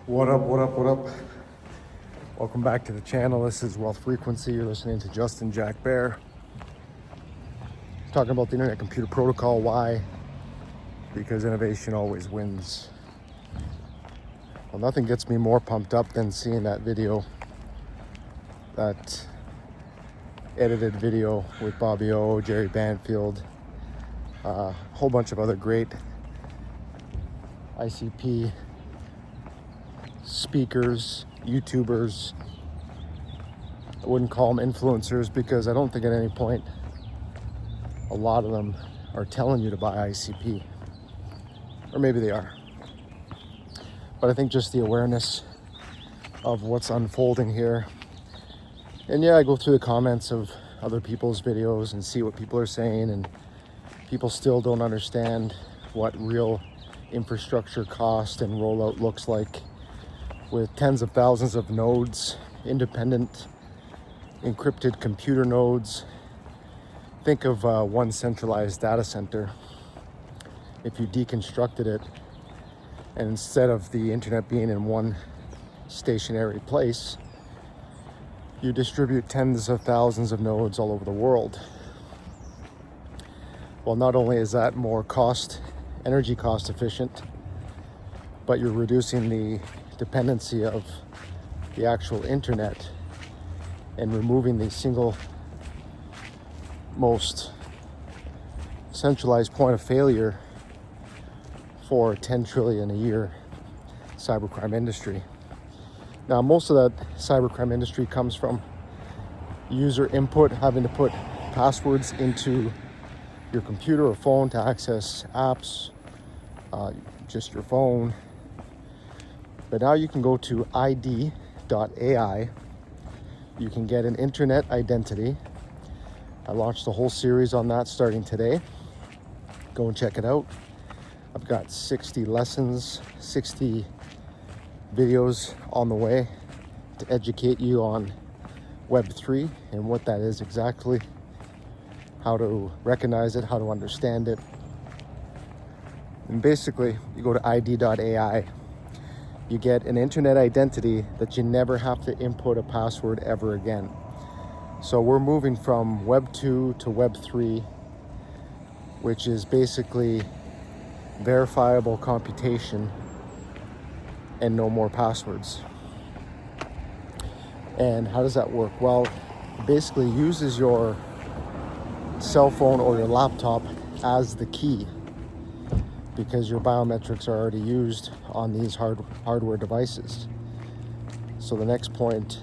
What up, what up, what up? Welcome back to the channel. This is Wealth Frequency. You're listening to Justin Jack Bear. Talking about the Internet Computer Protocol. Why? Because innovation always wins. Well, nothing gets me more pumped up than seeing that video, that edited video with Bobby O, Jerry Banfield, a whole bunch of other great ICP speakers, YouTubers. I wouldn't call them influencers because I don't think at any point a lot of them are telling you to buy ICP, or maybe they are. But I think just the awareness of what's unfolding here. And yeah, I go through the comments of other people's videos and see what people are saying, and people still don't understand what real infrastructure cost and rollout looks like with tens of thousands of nodes, independent encrypted computer nodes. Think of one centralized data center. If you deconstructed it, and instead of the internet being in one stationary place, you distribute tens of thousands of nodes all over the world. Well, not only is that more energy cost efficient, but you're reducing the dependency of the actual internet and removing the single most centralized point of failure for 10 trillion a year cybercrime industry. Now, most of that cybercrime industry comes from user input, having to put passwords into your computer or phone to access apps, just your phone. But now you can go to ID.ai. You can get an internet identity. I launched a whole series on that starting today. Go and check it out. I've got 60 lessons, 60 videos on the way to educate you on Web3 and what that is exactly, how to recognize it, how to understand it. And basically, you go to ID.ai. You get an internet identity that you never have to input a password ever again. So we're moving from Web 2 to Web 3, which is basically verifiable computation and no more passwords. And how does that work? Well, it basically uses your cell phone or your laptop as the key, because your biometrics are already used on these hardware devices. So the next point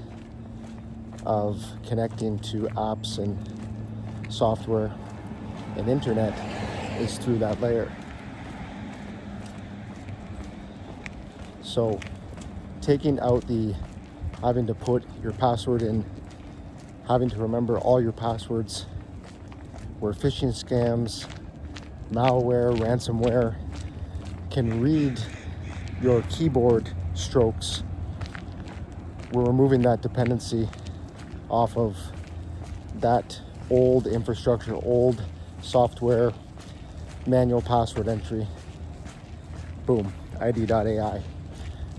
of connecting to apps and software and internet is through that layer. So taking out the having to put your password in, having to remember all your passwords, where phishing scams, malware, ransomware can read your keyboard strokes. We're removing that dependency off of that old infrastructure, old software, manual password entry. Boom, ID.ai.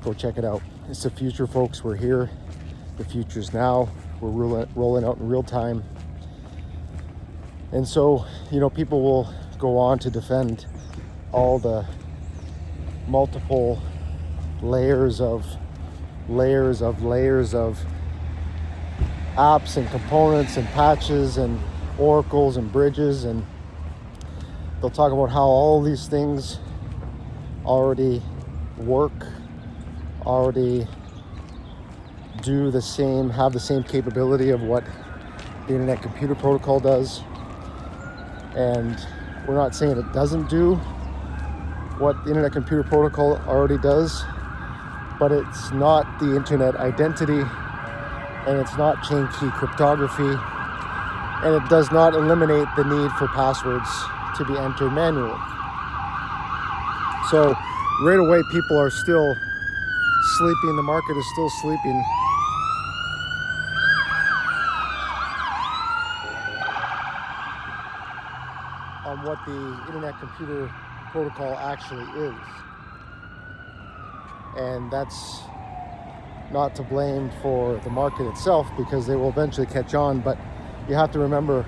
Go check it out. It's the future, folks. We're here. The future's now. We're rolling out in real time. And so, people will go on to defend all the multiple layers of apps and components and patches and oracles and bridges, and they'll talk about how all these things already work, already have the same capability of what the Internet Computer Protocol does. And we're not saying it doesn't do what the Internet Computer Protocol already does, but it's not the internet identity, and it's not chain key cryptography, and it does not eliminate the need for passwords to be entered manually. So right away, people are still sleeping. The market is still sleeping. On what the Internet Computer Protocol actually is. And that's not to blame for the market itself, because they will eventually catch on. But you have to remember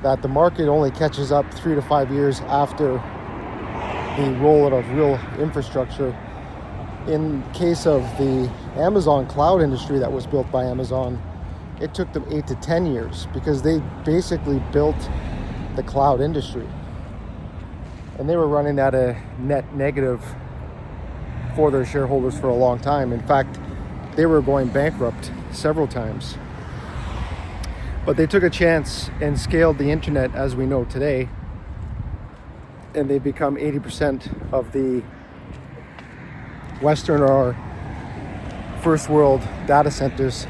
that the market only catches up 3 to 5 years after the rollout of real infrastructure. In case of the Amazon cloud industry that was built by Amazon, it took them 8 to 10 years because they basically built the cloud industry. And they were running at a net negative for their shareholders for a long time. In fact, they were going bankrupt several times. But they took a chance and scaled the internet as we know today. And they've become 80% of the Western or first world data centers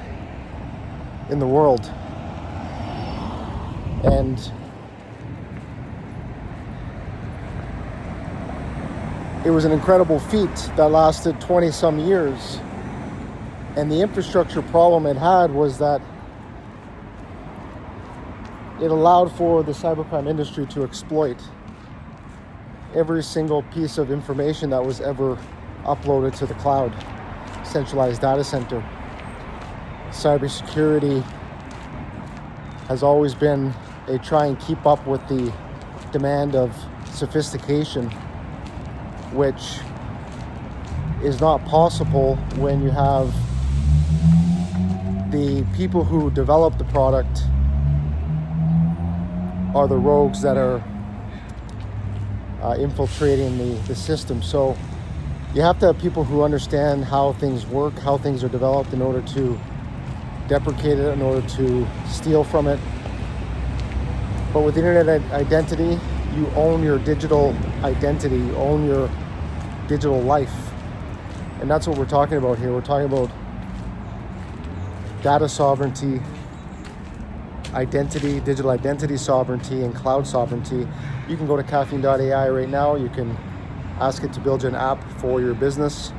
in the world. And it was an incredible feat that lasted 20 some years. And the infrastructure problem it had was that it allowed for the cybercrime industry to exploit every single piece of information that was ever uploaded to the cloud, centralized data center. Cybersecurity has always been a try and keep up with the demand of sophistication, which is not possible when you have the people who develop the product are the rogues that are infiltrating the system. So you have to have people who understand how things work, how things are developed, in order to deprecate it, in order to steal from it. But with internet identity, you own your digital identity, you own your digital life. And that's what we're talking about here. We're talking about data sovereignty, identity, digital identity sovereignty, and cloud sovereignty. You can go to caffeine.ai right now. You can ask it to build you an app for your business,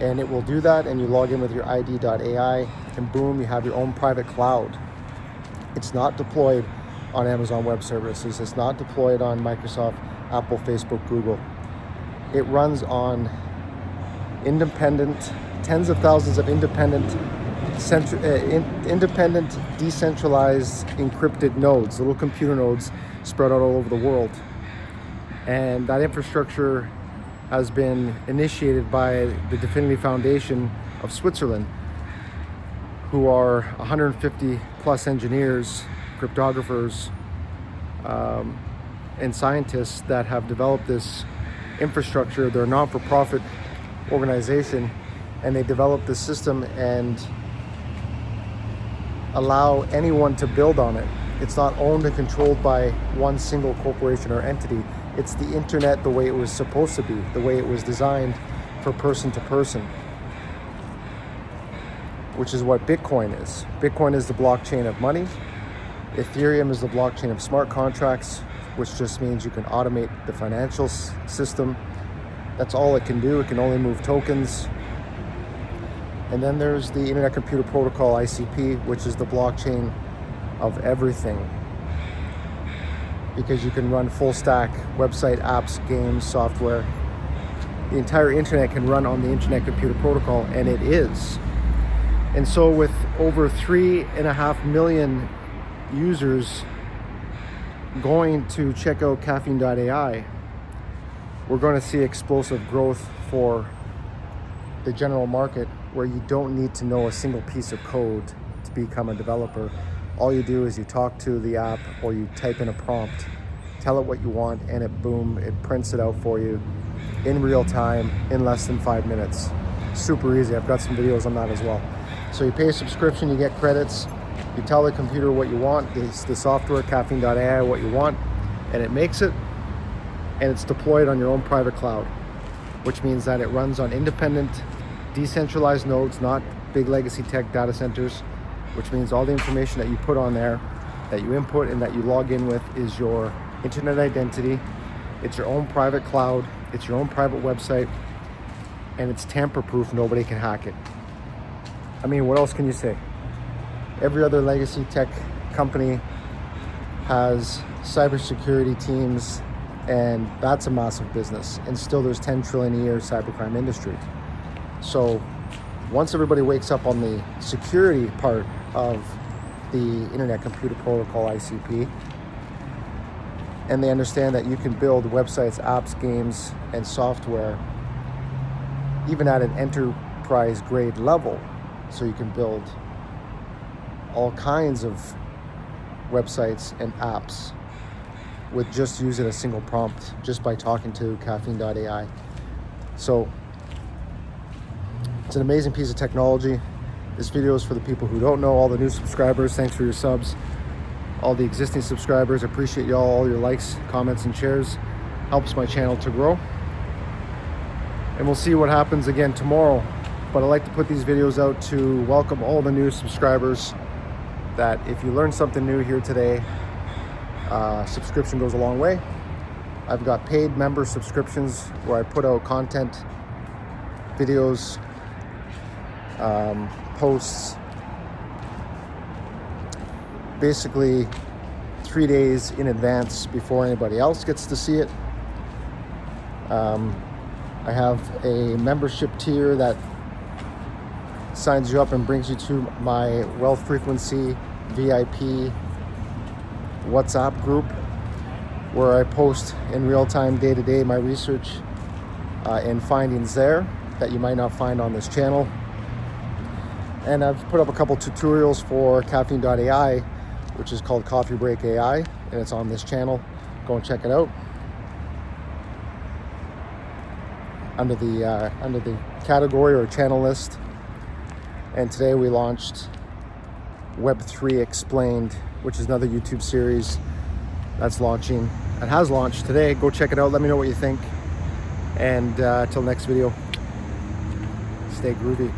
and it will do that. And you log in with your ID.ai, and boom, you have your own private cloud. It's not deployed on Amazon Web Services. It's not deployed on Microsoft, Apple, Facebook, Google. It runs on independent, tens of thousands of independent, decentralized, encrypted nodes, little computer nodes spread out all over the world. And that infrastructure has been initiated by the Definity Foundation of Switzerland, who are 150 plus engineers, cryptographers, and scientists that have developed this infrastructure. They're a non-for-profit organization, and they developed this system and allow anyone to build on it. It's not owned and controlled by one single corporation or entity. It's the internet the way it was supposed to be, the way it was designed for person to person, which is what Bitcoin is. Bitcoin is the blockchain of money. Ethereum is the blockchain of smart contracts, which just means you can automate the financial system. That's all it can do. It can only move tokens. And then there's the Internet Computer Protocol, ICP, which is the blockchain of everything, because you can run full stack website, apps, games, software. The entire internet can run on the Internet Computer Protocol, and it is. And so with over 3.5 million users going to check out caffeine.ai, we're going to see explosive growth for the general market, where you don't need to know a single piece of code to become a developer. All you do is you talk to the app, or you type in a prompt, tell it what you want, and it prints it out for you in real time in less than 5 minutes. Super easy. I've got some videos on that as well. So you pay a subscription, you get credits, you tell the computer what you want, the software, caffeine.ai, what you want, and it makes it, and it's deployed on your own private cloud, which means that it runs on independent, decentralized nodes, not big legacy tech data centers, which means all the information that you put on there, that you input and that you log in with, is your internet identity. It's your own private cloud, it's your own private website, and it's tamper-proof. Nobody can hack it. I mean, what else can you say? Every other legacy tech company has cybersecurity teams, and that's a massive business. And still there's 10 trillion a year cybercrime industry. So Once everybody wakes up on the security part of the Internet Computer Protocol, ICP, and they understand that you can build websites, apps, games, and software even at an enterprise grade level. So you can build all kinds of websites and apps with just using a single prompt, just by talking to Caffeine.ai. So it's an amazing piece of technology. This video is for the people who don't know. All the new subscribers, thanks for your subs. All the existing subscribers, appreciate y'all, all your likes, comments, and shares. Helps my channel to grow. And we'll see what happens again tomorrow. But I like to put these videos out to welcome all the new subscribers, that if you learn something new here today, subscription goes a long way. I've got paid member subscriptions where I put out content, videos, posts, basically 3 days in advance before anybody else gets to see it. I have a membership tier that signs you up and brings you to my Wealth Frequency VIP WhatsApp group, where I post in real time, day to day, my research and findings there that you might not find on this channel. And I've put up a couple tutorials for Caffeine.ai, which is called Coffee Break AI, and it's on this channel. Go and check it out under the category or channel list. And today we launched Web3 Explained, which is another YouTube series that's launching. It has launched today. Go check it out. Let me know what you think. And till next video, stay groovy.